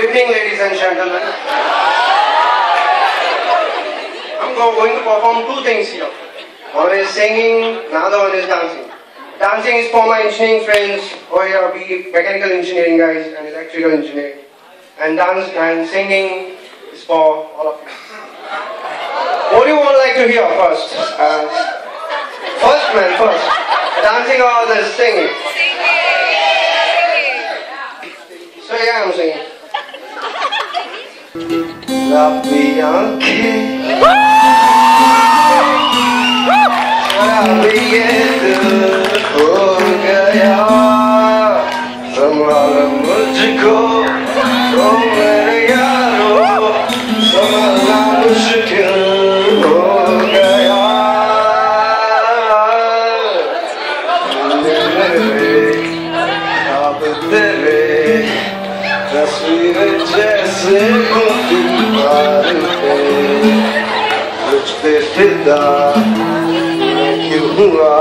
evening, ladies and gentlemen. I'm going to perform two things here. One is singing, another one is dancing. Dancing is for my engineering friends over here, be mechanical engineering guys and electrical engineering. And singing is for all of you. What do you all like to hear first? First. Dancing or the singing? So yeah, I'm singing. Lappi aankhein sharabi ye dil ho gaya संभाल मुझको तो मेरे यारो संभालना मुश्किल हो गया अब तेरे तस्वीर जैसे दीवार पे तुझ पे फिदा क्यों हुआ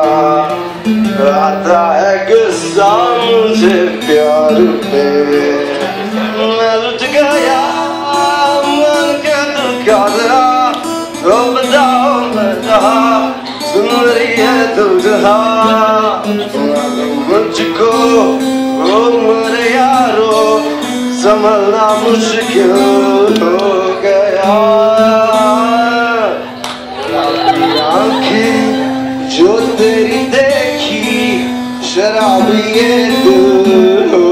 आता है गुस्सा मुझे प्यार पे मैं लुट गया मन के दुकाना तो बताओ सुन रही है तुझा मुझको ओ मेरे यारो संभलना मुश्किल हो गया आँखें जो तेरी देखी शराबी ये दिल हो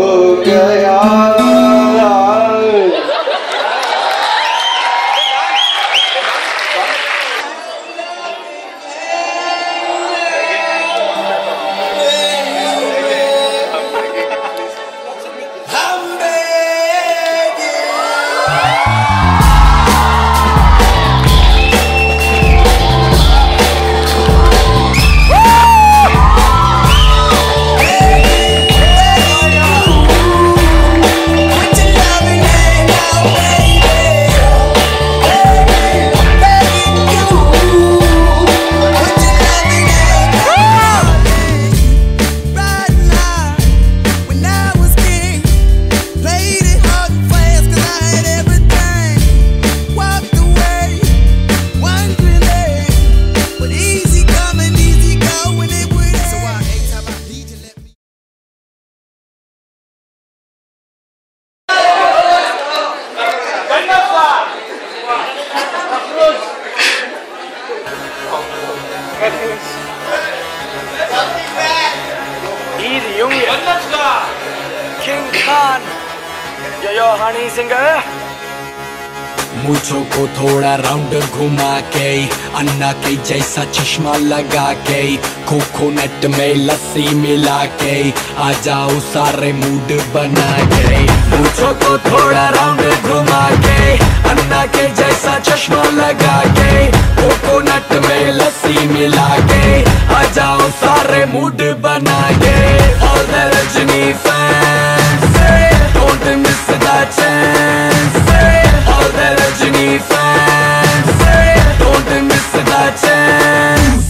गया He's young. King Khan. Yo, honey singer. मुझो को थोड़ा राउंड घुमा के अन्ना के जैसा चश्मा लगा के कोकोनट में लस्सी मिला के आ जाओ सारे मूड बना के मुझो को थोड़ा राउंड घुमा के अन्ना के जैसा चश्मा लगा के कोकोनट में लस्सी मिला के आ जाओ सारे मूड बना के All the Rajini fans don't miss the chance All the Rajini fans don't miss the chance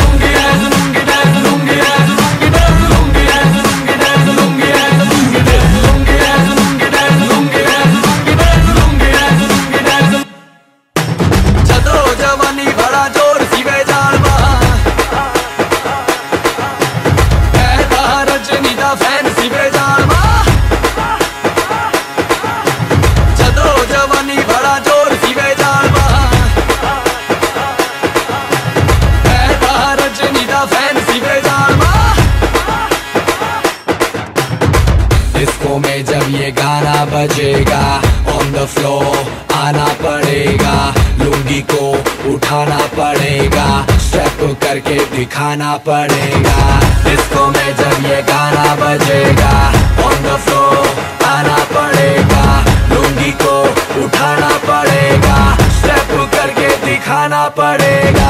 Lungi dance, lungi dance, lungi dance, lungi dance, lungi dance, lungi dance, lungi dance, lungi dance, lungi dance, lungi dance, lungi dance, lungi dance, lungi dance, lungi dance Chado jawani bada jor sive jalwa Ehta Rajini da fan sive jalwa disco में जब ये गाना बजेगा on the floor आना पड़ेगा लुंगी को उठाना पड़ेगा स्टेप करके दिखाना पड़ेगा डिस्को में जब ये गाना बजेगा ऑन द फ्लोर आना पड़ेगा लुंगी को उठाना पड़ेगा स्टेप करके दिखाना पड़ेगा